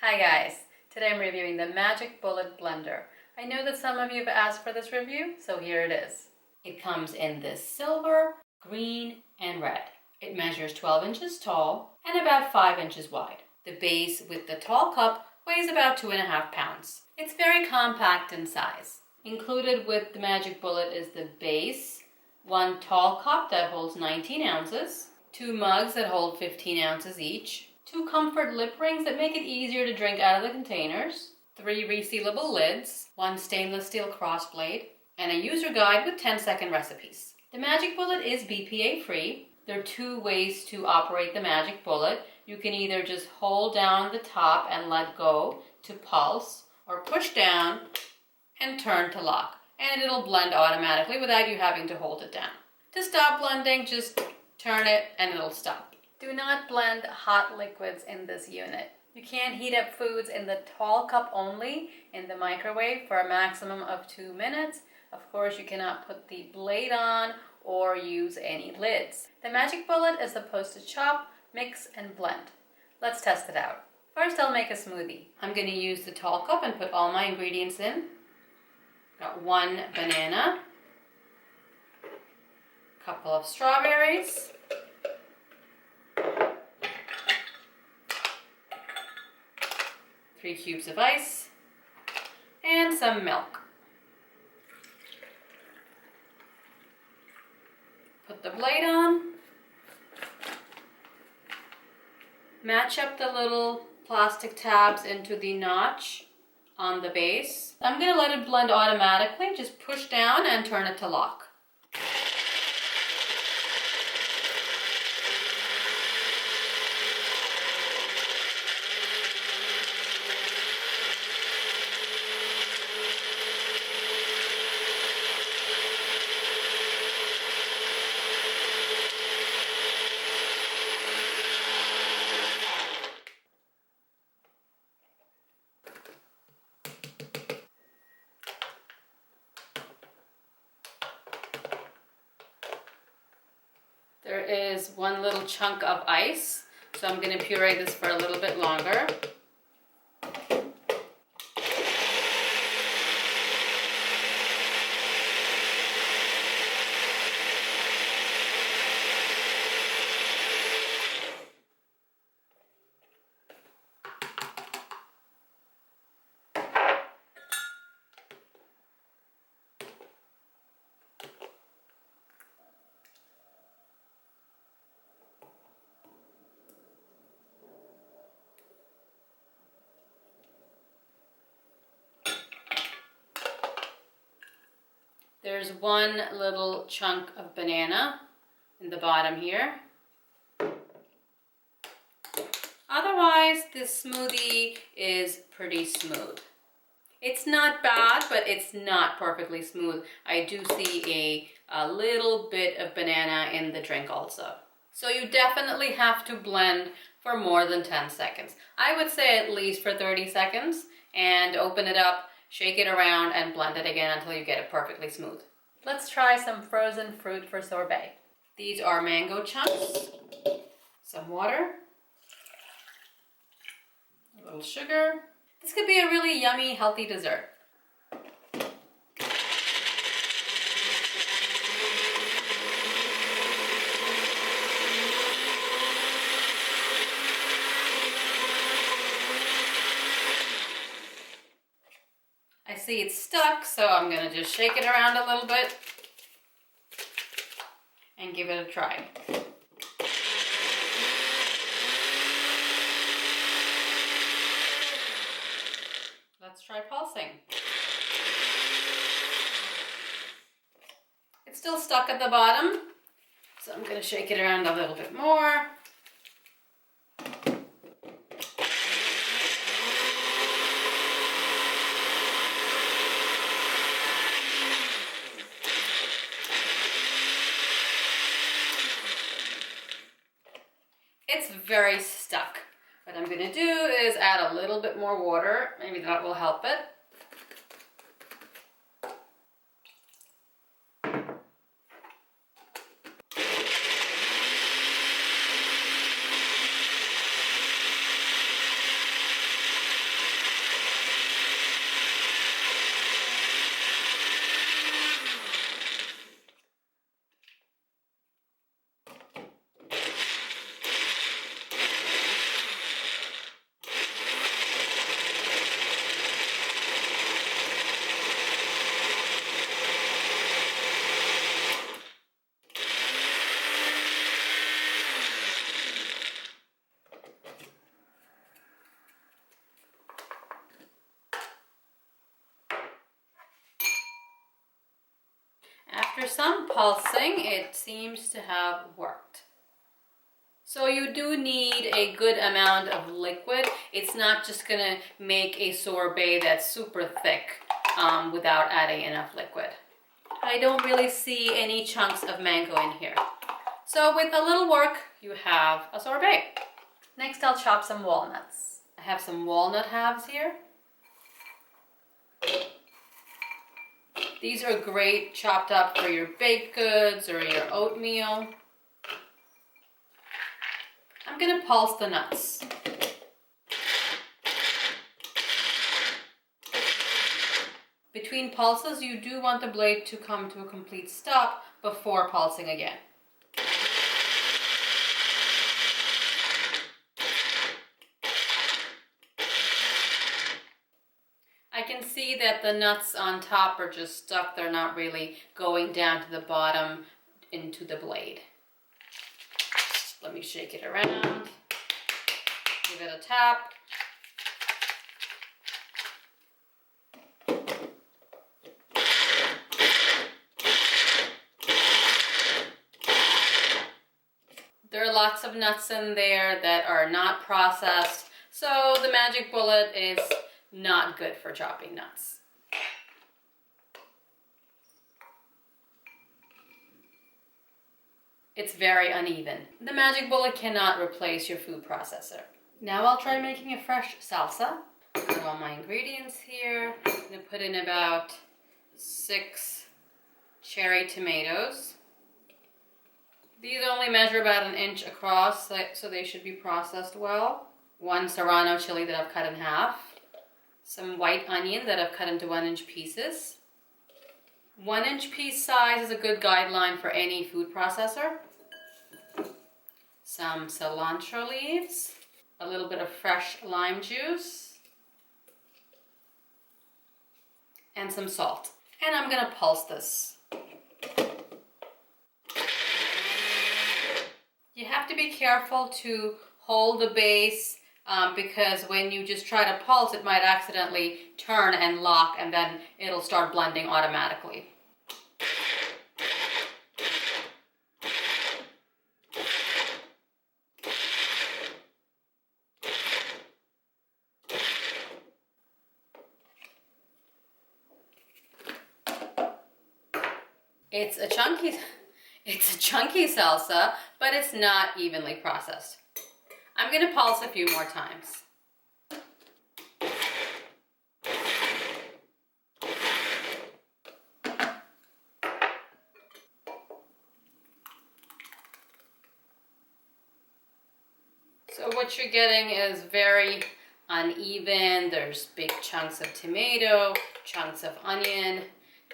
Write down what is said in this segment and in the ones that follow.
Hi guys, today I'm reviewing the Magic Bullet Blender. I know that some of you have asked for this review, so here it is. It comes in this silver, green, and red. It measures 12 inches tall and about 5 inches wide. The base with the tall cup weighs about 2.5 pounds. It's very compact in size. Included with the Magic Bullet is the base, one tall cup that holds 19 ounces, 2 mugs that hold 15 ounces each, 2 comfort lip rings that make it easier to drink out of the containers, 3 resealable lids, 1 stainless steel crossblade, and a user guide with 10-second recipes. The Magic Bullet is BPA free. There are 2 ways to operate the Magic Bullet. You can either just hold down the top and let go to pulse, or push down and turn to lock, and it'll blend automatically without you having to hold it down. To stop blending, just turn it and it'll stop. Do not blend hot liquids in this unit. You can't heat up foods in the tall cup only in the microwave for a maximum of 2 minutes. Of course, you cannot put the blade on or use any lids. The Magic Bullet is supposed to chop, mix, and blend. Let's test it out. First, I'll make a smoothie. I'm going to use the tall cup and put all my ingredients in. Got 1 banana, a couple of strawberries, 3 cubes of ice, and some milk. Put the blade on. Match up the little plastic tabs into the notch on the base. I'm going to let it blend automatically. Just push down and turn it to lock. There is 1 little chunk of ice, so I'm going to puree this for a little bit longer. There's 1 little chunk of banana in the bottom here. Otherwise, this smoothie is pretty smooth. It's not bad, but it's not perfectly smooth. I do see a little bit of banana in the drink also. So you definitely have to blend for more than 10 seconds. I would say at least for 30 seconds, and open it up, shake it around, and blend it again until you get it perfectly smooth. Let's try some frozen fruit for sorbet. These are mango chunks, some water, a little sugar. This could be a really yummy, healthy dessert. I see it's stuck, so I'm going to just shake it around a little bit and give it a try. Let's try pulsing. It's still stuck at the bottom, so I'm going to shake it around a little bit more. It's very stuck. What I'm going to do is add a little bit more water. Maybe that will help it. After some pulsing, it seems to have worked. So you do need a good amount of liquid. It's not just gonna make a sorbet that's super thick without adding enough liquid. I don't really see any chunks of mango in here. So with a little work, you have a sorbet. Next, I'll chop some walnuts. I have some walnut halves here. These are great chopped up for your baked goods or your oatmeal. I'm gonna pulse the nuts. Between pulses, you do want the blade to come to a complete stop before pulsing again. I can see that the nuts on top are just stuck. They're not really going down to the bottom into the blade. Let me shake it around. Give it a tap. There are lots of nuts in there that are not processed, so the magic bullet is not good for chopping nuts. It's very uneven. The magic bullet cannot replace your food processor. Now I'll try making a fresh salsa. I've got all my ingredients here. I'm gonna put in about 6 cherry tomatoes. These only measure about 1 inch across, so they should be processed well. 1 serrano chili that I've cut in half. Some white onion that I've cut into 1-inch pieces. 1-inch piece size is a good guideline for any food processor. Some cilantro leaves. A little bit of fresh lime juice. And some salt. And I'm gonna pulse this. You have to be careful to hold the base because when you just try to pulse, it might accidentally turn and lock, and then it'll start blending automatically. It's a chunky salsa, but it's not evenly processed. I'm gonna pulse a few more times. So what you're getting is very uneven. There's big chunks of tomato, chunks of onion.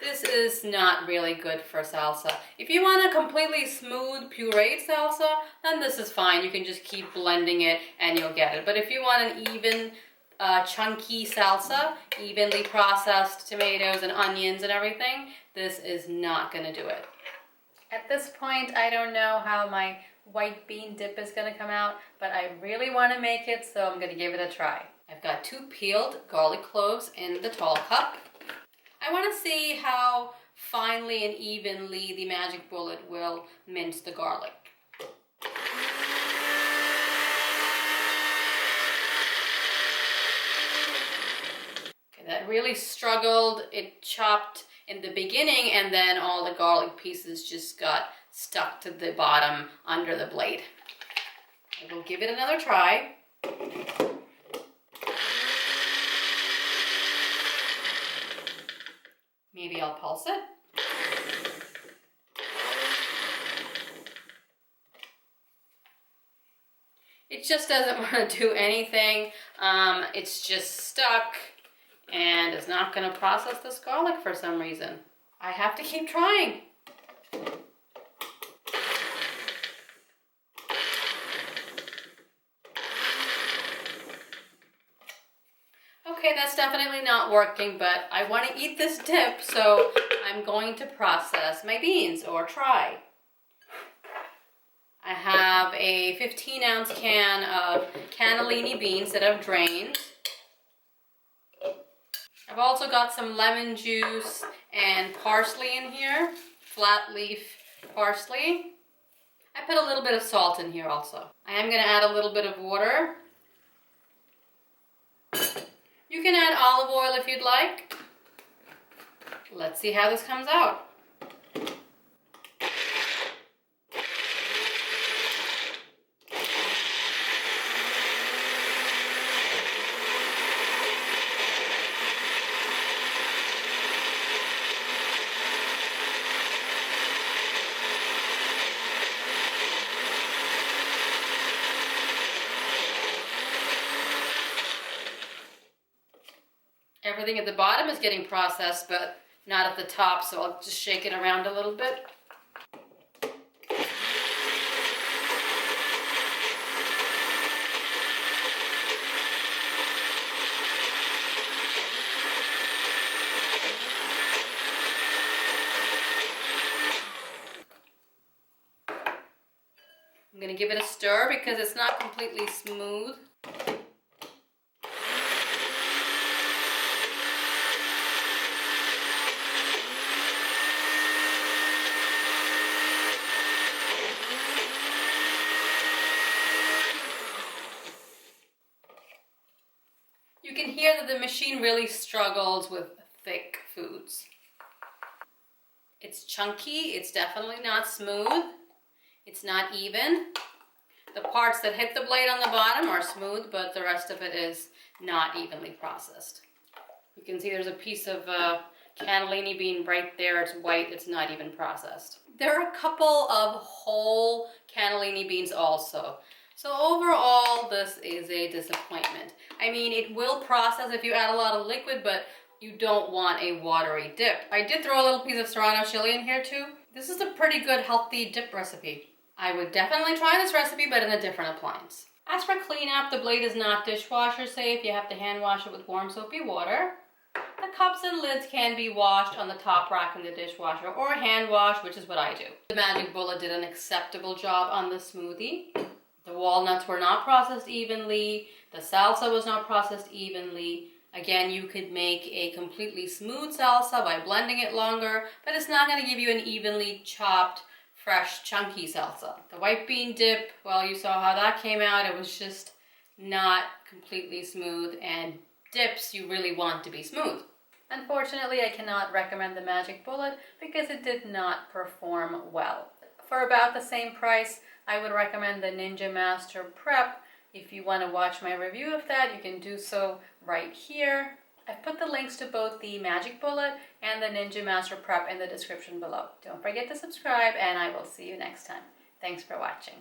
This is not really good for salsa. If you want a completely smooth pureed salsa, then this is fine. You can just keep blending it and you'll get it. But if you want an even, chunky salsa, evenly processed tomatoes and onions and everything, this is not gonna do it. At this point, I don't know how my white bean dip is gonna come out, but I really wanna make it, so I'm gonna give it a try. I've got 2 peeled garlic cloves in the tall cup. I want to see how finely and evenly the magic bullet will mince the garlic. Okay, that really struggled. It chopped in the beginning and then all the garlic pieces just got stuck to the bottom under the blade. I will give it another try. Maybe I'll pulse it. It just doesn't want to do anything. It's just stuck and it's not going to process this garlic for some reason. I have to keep trying. Okay, that's definitely not working, but I want to eat this dip, so I'm going to process my beans, or try. I have a 15-ounce can of cannellini beans that I've drained. I've also got some lemon juice and parsley in here. flat leaf parsley. I put a little bit of salt in here also. I am going to add a little bit of water. You can add olive oil if you'd like. Let's see how this comes out. Everything at the bottom is getting processed, but not at the top, so I'll just shake it around a little bit. I'm going to give it a stir because it's not completely smooth. You can hear that the machine really struggles with thick foods. It's chunky, it's definitely not smooth, it's not even. The parts that hit the blade on the bottom are smooth, but the rest of it is not evenly processed. You can see there's a piece of cannellini bean right there. It's white, it's not even processed. There are a couple of whole cannellini beans also. So overall, this is a disappointment. I mean, it will process if you add a lot of liquid, but you don't want a watery dip. I did throw a little piece of serrano chili in here too. This is a pretty good healthy dip recipe. I would definitely try this recipe, but in a different appliance. As for cleanup, the blade is not dishwasher safe. You have to hand wash it with warm soapy water. The cups and lids can be washed on the top rack in the dishwasher or hand wash, which is what I do. The Magic Bullet did an acceptable job on the smoothie. The walnuts were not processed evenly. The salsa was not processed evenly. Again, you could make a completely smooth salsa by blending it longer, but it's not going to give you an evenly chopped, fresh, chunky salsa. The white bean dip, well, you saw how that came out. It was just not completely smooth, and dips you really want to be smooth. Unfortunately, I cannot recommend the Magic Bullet because it did not perform well. For about the same price, I would recommend the Ninja Master Prep. If you want to watch my review of that, you can do so right here. I've put the links to both the Magic Bullet and the Ninja Master Prep in the description below. Don't forget to subscribe, and I will see you next time. Thanks for watching.